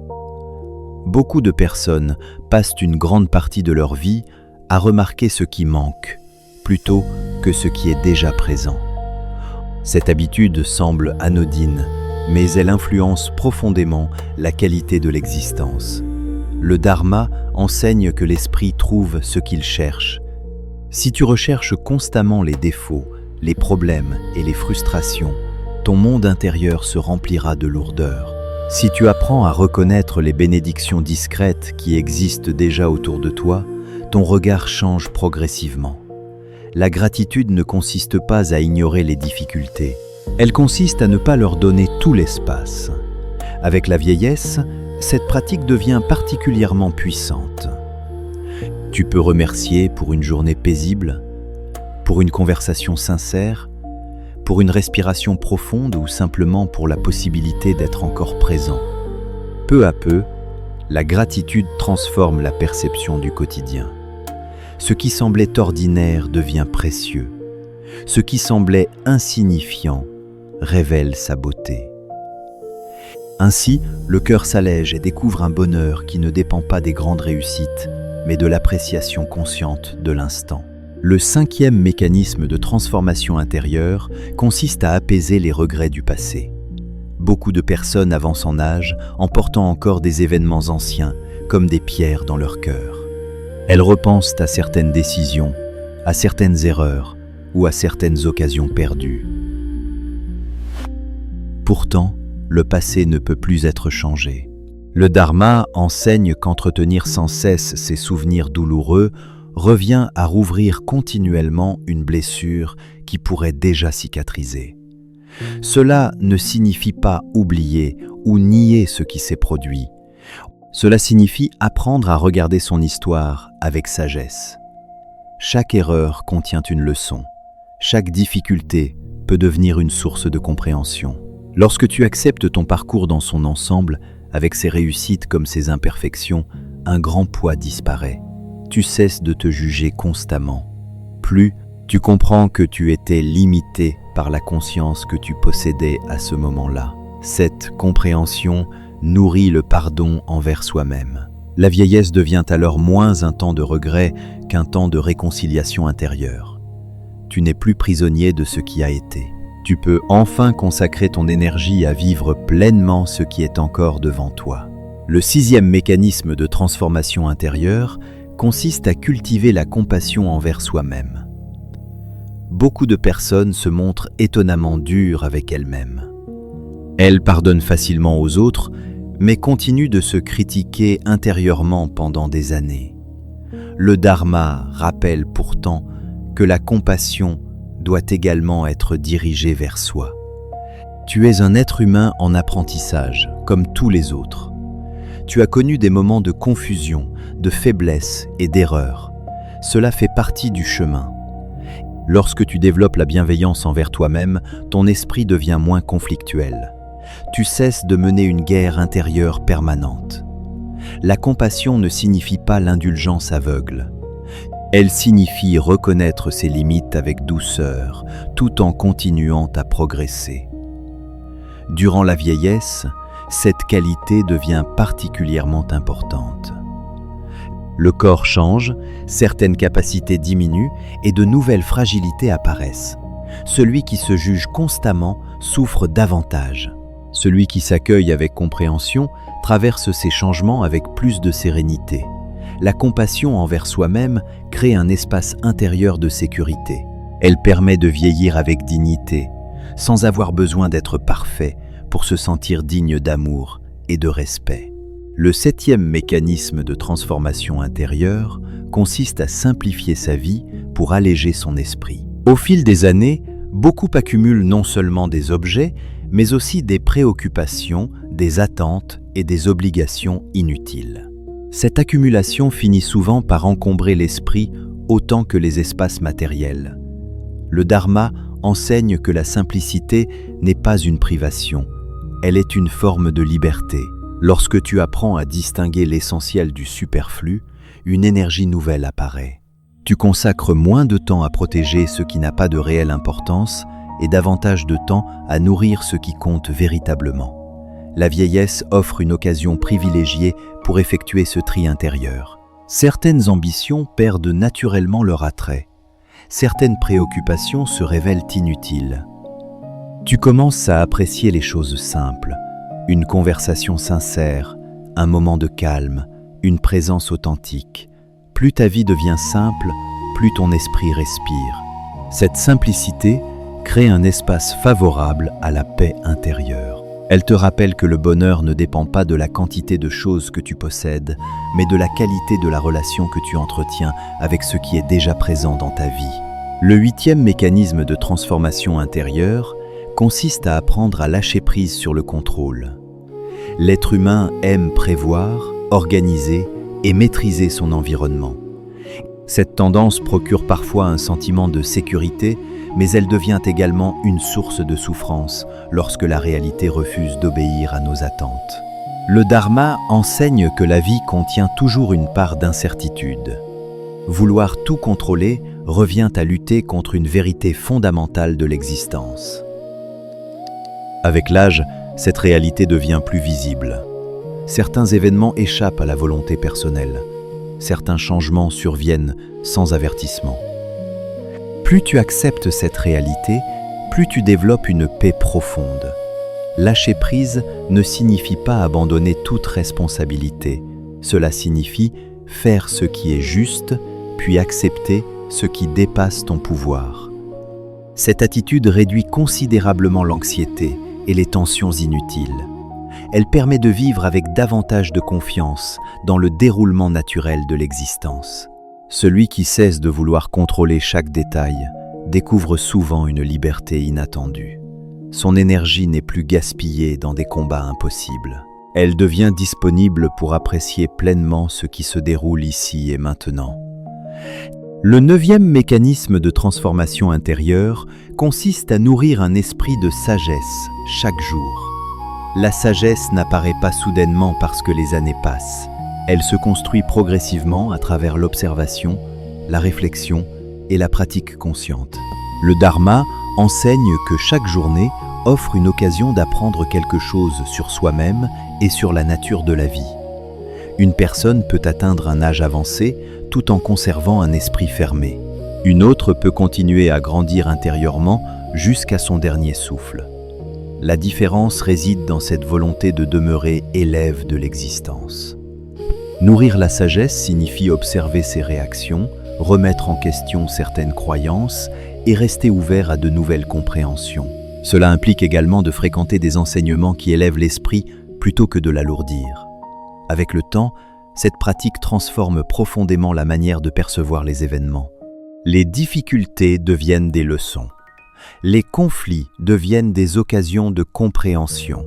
Beaucoup de personnes passent une grande partie de leur vie à remarquer ce qui manque, plutôt que ce qui est déjà présent. Cette habitude semble anodine, mais elle influence profondément la qualité de l'existence. Le Dharma enseigne que l'esprit trouve ce qu'il cherche. Si tu recherches constamment les défauts, les problèmes et les frustrations, ton monde intérieur se remplira de lourdeur. Si tu apprends à reconnaître les bénédictions discrètes qui existent déjà autour de toi, ton regard change progressivement. La gratitude ne consiste pas à ignorer les difficultés. Elle consiste à ne pas leur donner tout l'espace. Avec la vieillesse, cette pratique devient particulièrement puissante. Tu peux remercier pour une journée paisible, pour une conversation sincère, pour une respiration profonde ou simplement pour la possibilité d'être encore présent. Peu à peu, la gratitude transforme la perception du quotidien. Ce qui semblait ordinaire devient précieux. Ce qui semblait insignifiant révèle sa beauté. Ainsi, le cœur s'allège et découvre un bonheur qui ne dépend pas des grandes réussites, mais de l'appréciation consciente de l'instant. Le 5e mécanisme de transformation intérieure consiste à apaiser les regrets du passé. Beaucoup de personnes avancent en âge en portant encore des événements anciens comme des pierres dans leur cœur. Elles repensent à certaines décisions, à certaines erreurs ou à certaines occasions perdues. Pourtant, le passé ne peut plus être changé. Le Dharma enseigne qu'entretenir sans cesse ces souvenirs douloureux revient à rouvrir continuellement une blessure qui pourrait déjà cicatriser. Cela ne signifie pas oublier ou nier ce qui s'est produit. Cela signifie apprendre à regarder son histoire avec sagesse. Chaque erreur contient une leçon. Chaque difficulté peut devenir une source de compréhension. Lorsque tu acceptes ton parcours dans son ensemble, avec ses réussites comme ses imperfections, un grand poids disparaît. Tu cesses de te juger constamment. Plus, tu comprends que tu étais limité par la conscience que tu possédais à ce moment-là. Cette compréhension nourrit le pardon envers soi-même. La vieillesse devient alors moins un temps de regret qu'un temps de réconciliation intérieure. Tu n'es plus prisonnier de ce qui a été. Tu peux enfin consacrer ton énergie à vivre pleinement ce qui est encore devant toi. Le 6e mécanisme de transformation intérieure consiste à cultiver la compassion envers soi-même. Beaucoup de personnes se montrent étonnamment dures avec elles-mêmes. Elles pardonnent facilement aux autres, mais continuent de se critiquer intérieurement pendant des années. Le Dharma rappelle pourtant que la compassion doit également être dirigée vers soi. Tu es un être humain en apprentissage, comme tous les autres. Tu as connu des moments de confusion, de faiblesse et d'erreur. Cela fait partie du chemin. Lorsque tu développes la bienveillance envers toi-même, ton esprit devient moins conflictuel. Tu cesses de mener une guerre intérieure permanente. La compassion ne signifie pas l'indulgence aveugle. Elle signifie reconnaître ses limites avec douceur, tout en continuant à progresser. Durant la vieillesse, cette qualité devient particulièrement importante. Le corps change, certaines capacités diminuent et de nouvelles fragilités apparaissent. Celui qui se juge constamment souffre davantage. Celui qui s'accueille avec compréhension traverse ces changements avec plus de sérénité. La compassion envers soi-même crée un espace intérieur de sécurité. Elle permet de vieillir avec dignité, sans avoir besoin d'être parfait pour se sentir digne d'amour et de respect. Le 7e mécanisme de transformation intérieure consiste à simplifier sa vie pour alléger son esprit. Au fil des années, beaucoup accumulent non seulement des objets, mais aussi des préoccupations, des attentes et des obligations inutiles. Cette accumulation finit souvent par encombrer l'esprit autant que les espaces matériels. Le Dharma enseigne que la simplicité n'est pas une privation, elle est une forme de liberté. Lorsque tu apprends à distinguer l'essentiel du superflu, une énergie nouvelle apparaît. Tu consacres moins de temps à protéger ce qui n'a pas de réelle importance et davantage de temps à nourrir ce qui compte véritablement. La vieillesse offre une occasion privilégiée pour effectuer ce tri intérieur. Certaines ambitions perdent naturellement leur attrait. Certaines préoccupations se révèlent inutiles. Tu commences à apprécier les choses simples, une conversation sincère, un moment de calme, une présence authentique. Plus ta vie devient simple, plus ton esprit respire. Cette simplicité crée un espace favorable à la paix intérieure. Elle te rappelle que le bonheur ne dépend pas de la quantité de choses que tu possèdes, mais de la qualité de la relation que tu entretiens avec ce qui est déjà présent dans ta vie. Le 8e mécanisme de transformation intérieure consiste à apprendre à lâcher prise sur le contrôle. L'être humain aime prévoir, organiser et maîtriser son environnement. Cette tendance procure parfois un sentiment de sécurité, mais elle devient également une source de souffrance lorsque la réalité refuse d'obéir à nos attentes. Le Dharma enseigne que la vie contient toujours une part d'incertitude. Vouloir tout contrôler revient à lutter contre une vérité fondamentale de l'existence. Avec l'âge, cette réalité devient plus visible. Certains événements échappent à la volonté personnelle. Certains changements surviennent sans avertissement. Plus tu acceptes cette réalité, plus tu développes une paix profonde. Lâcher prise ne signifie pas abandonner toute responsabilité. Cela signifie faire ce qui est juste, puis accepter ce qui dépasse ton pouvoir. Cette attitude réduit considérablement l'anxiété et les tensions inutiles. Elle permet de vivre avec davantage de confiance dans le déroulement naturel de l'existence. Celui qui cesse de vouloir contrôler chaque détail découvre souvent une liberté inattendue. Son énergie n'est plus gaspillée dans des combats impossibles. Elle devient disponible pour apprécier pleinement ce qui se déroule ici et maintenant. Le 9e mécanisme de transformation intérieure consiste à nourrir un esprit de sagesse chaque jour. La sagesse n'apparaît pas soudainement parce que les années passent. Elle se construit progressivement à travers l'observation, la réflexion et la pratique consciente. Le Dharma enseigne que chaque journée offre une occasion d'apprendre quelque chose sur soi-même et sur la nature de la vie. Une personne peut atteindre un âge avancé tout en conservant un esprit fermé. Une autre peut continuer à grandir intérieurement jusqu'à son dernier souffle. La différence réside dans cette volonté de demeurer élève de l'existence. Nourrir la sagesse signifie observer ses réactions, remettre en question certaines croyances et rester ouvert à de nouvelles compréhensions. Cela implique également de fréquenter des enseignements qui élèvent l'esprit plutôt que de l'alourdir. Avec le temps, cette pratique transforme profondément la manière de percevoir les événements. Les difficultés deviennent des leçons. Les conflits deviennent des occasions de compréhension.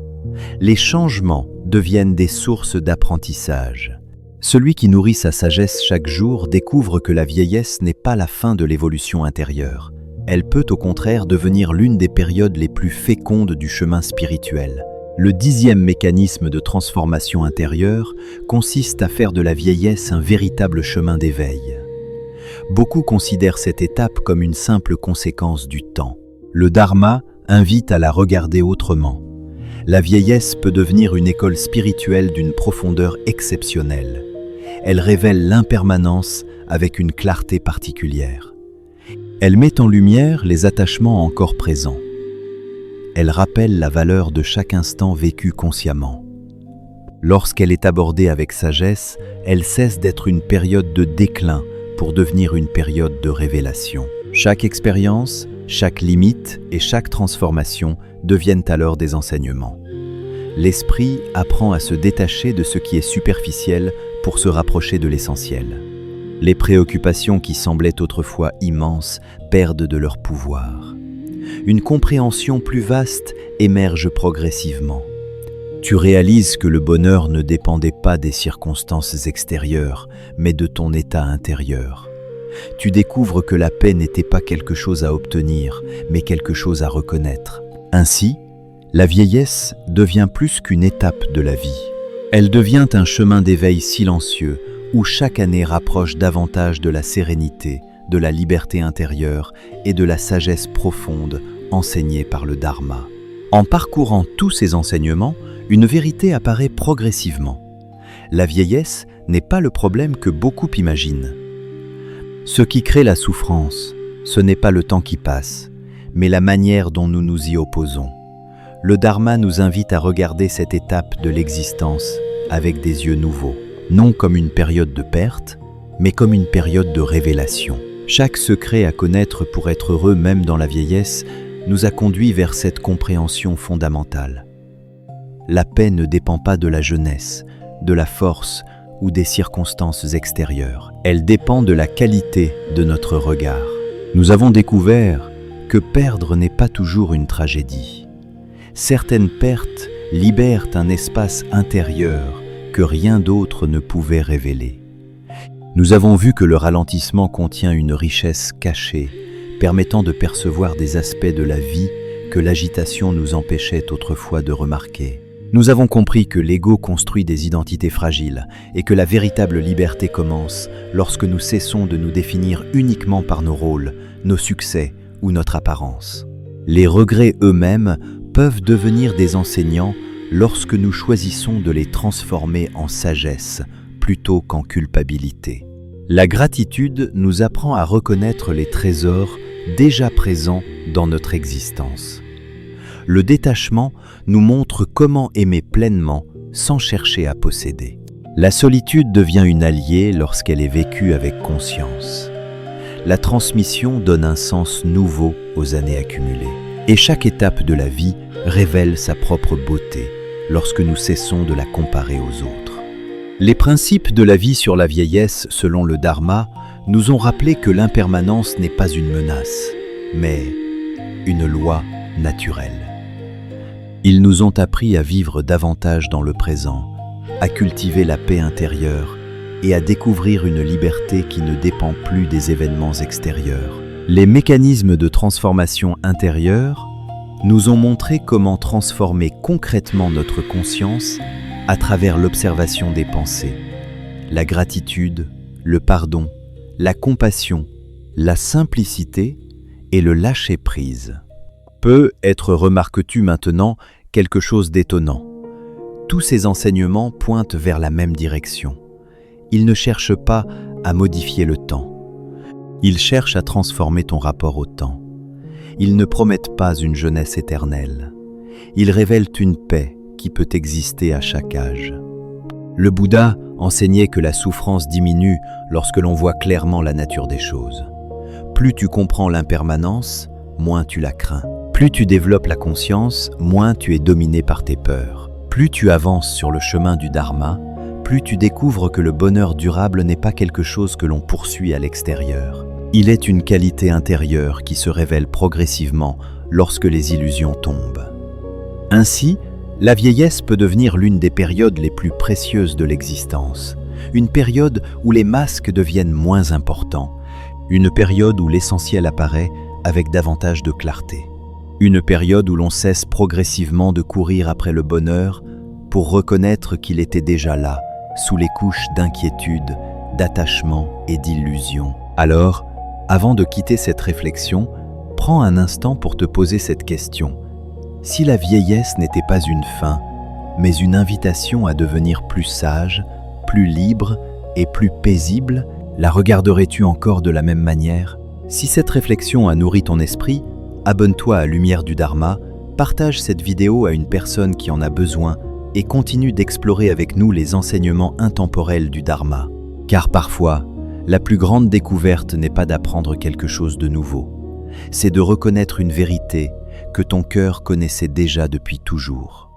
Les changements deviennent des sources d'apprentissage. Celui qui nourrit sa sagesse chaque jour découvre que la vieillesse n'est pas la fin de l'évolution intérieure. Elle peut au contraire devenir l'une des périodes les plus fécondes du chemin spirituel. Le 10e mécanisme de transformation intérieure consiste à faire de la vieillesse un véritable chemin d'éveil. Beaucoup considèrent cette étape comme une simple conséquence du temps. Le Dharma invite à la regarder autrement. La vieillesse peut devenir une école spirituelle d'une profondeur exceptionnelle. Elle révèle l'impermanence avec une clarté particulière. Elle met en lumière les attachements encore présents. Elle rappelle la valeur de chaque instant vécu consciemment. Lorsqu'elle est abordée avec sagesse, elle cesse d'être une période de déclin pour devenir une période de révélation. Chaque expérience, chaque limite et chaque transformation deviennent alors des enseignements. L'esprit apprend à se détacher de ce qui est superficiel pour se rapprocher de l'essentiel. Les préoccupations qui semblaient autrefois immenses perdent de leur pouvoir. Une compréhension plus vaste émerge progressivement. Tu réalises que le bonheur ne dépendait pas des circonstances extérieures, mais de ton état intérieur. Tu découvres que la paix n'était pas quelque chose à obtenir, mais quelque chose à reconnaître. Ainsi, la vieillesse devient plus qu'une étape de la vie. Elle devient un chemin d'éveil silencieux où chaque année rapproche davantage de la sérénité, de la liberté intérieure et de la sagesse profonde enseignée par le Dharma. En parcourant tous ces enseignements, une vérité apparaît progressivement. La vieillesse n'est pas le problème que beaucoup imaginent. Ce qui crée la souffrance, ce n'est pas le temps qui passe, mais la manière dont nous nous y opposons. Le Dharma nous invite à regarder cette étape de l'existence avec des yeux nouveaux, non comme une période de perte, mais comme une période de révélation. Chaque secret à connaître pour être heureux même dans la vieillesse nous a conduits vers cette compréhension fondamentale. La paix ne dépend pas de la jeunesse, de la force ou des circonstances extérieures. Elle dépend de la qualité de notre regard. Nous avons découvert que perdre n'est pas toujours une tragédie. Certaines pertes libèrent un espace intérieur que rien d'autre ne pouvait révéler. Nous avons vu que le ralentissement contient une richesse cachée, permettant de percevoir des aspects de la vie que l'agitation nous empêchait autrefois de remarquer. Nous avons compris que l'ego construit des identités fragiles et que la véritable liberté commence lorsque nous cessons de nous définir uniquement par nos rôles, nos succès ou notre apparence. Les regrets eux-mêmes peuvent devenir des enseignants lorsque nous choisissons de les transformer en sagesse plutôt qu'en culpabilité. La gratitude nous apprend à reconnaître les trésors déjà présents dans notre existence. Le détachement nous montre comment aimer pleinement sans chercher à posséder. La solitude devient une alliée lorsqu'elle est vécue avec conscience. La transmission donne un sens nouveau aux années accumulées. Et chaque étape de la vie révèle sa propre beauté lorsque nous cessons de la comparer aux autres. Les principes de la vie sur la vieillesse, selon le Dharma, nous ont rappelé que l'impermanence n'est pas une menace, mais une loi naturelle. Ils nous ont appris à vivre davantage dans le présent, à cultiver la paix intérieure et à découvrir une liberté qui ne dépend plus des événements extérieurs. Les mécanismes de transformation intérieure nous ont montré comment transformer concrètement notre conscience à travers l'observation des pensées, la gratitude, le pardon, la compassion, la simplicité et le lâcher-prise. Peut être, remarques-tu maintenant, quelque chose d'étonnant. Tous ces enseignements pointent vers la même direction. Ils ne cherchent pas à modifier le temps. Ils cherchent à transformer ton rapport au temps. Ils ne promettent pas une jeunesse éternelle. Ils révèlent une paix qui peut exister à chaque âge. Le Bouddha enseignait que la souffrance diminue lorsque l'on voit clairement la nature des choses. Plus tu comprends l'impermanence, moins tu la crains. Plus tu développes la conscience, moins tu es dominé par tes peurs. Plus tu avances sur le chemin du Dharma, plus tu découvres que le bonheur durable n'est pas quelque chose que l'on poursuit à l'extérieur. Il est une qualité intérieure qui se révèle progressivement lorsque les illusions tombent. Ainsi, la vieillesse peut devenir l'une des périodes les plus précieuses de l'existence, une période où les masques deviennent moins importants, une période où l'essentiel apparaît avec davantage de clarté, une période où l'on cesse progressivement de courir après le bonheur pour reconnaître qu'il était déjà là, sous les couches d'inquiétude, d'attachement et d'illusion. Alors, avant de quitter cette réflexion, prends un instant pour te poser cette question. Si la vieillesse n'était pas une fin, mais une invitation à devenir plus sage, plus libre et plus paisible, la regarderais-tu encore de la même manière? Si cette réflexion a nourri ton esprit, abonne-toi à Lumière du Dharma, partage cette vidéo à une personne qui en a besoin et continue d'explorer avec nous les enseignements intemporels du Dharma. Car parfois, la plus grande découverte n'est pas d'apprendre quelque chose de nouveau, c'est de reconnaître une vérité que ton cœur connaissait déjà depuis toujours.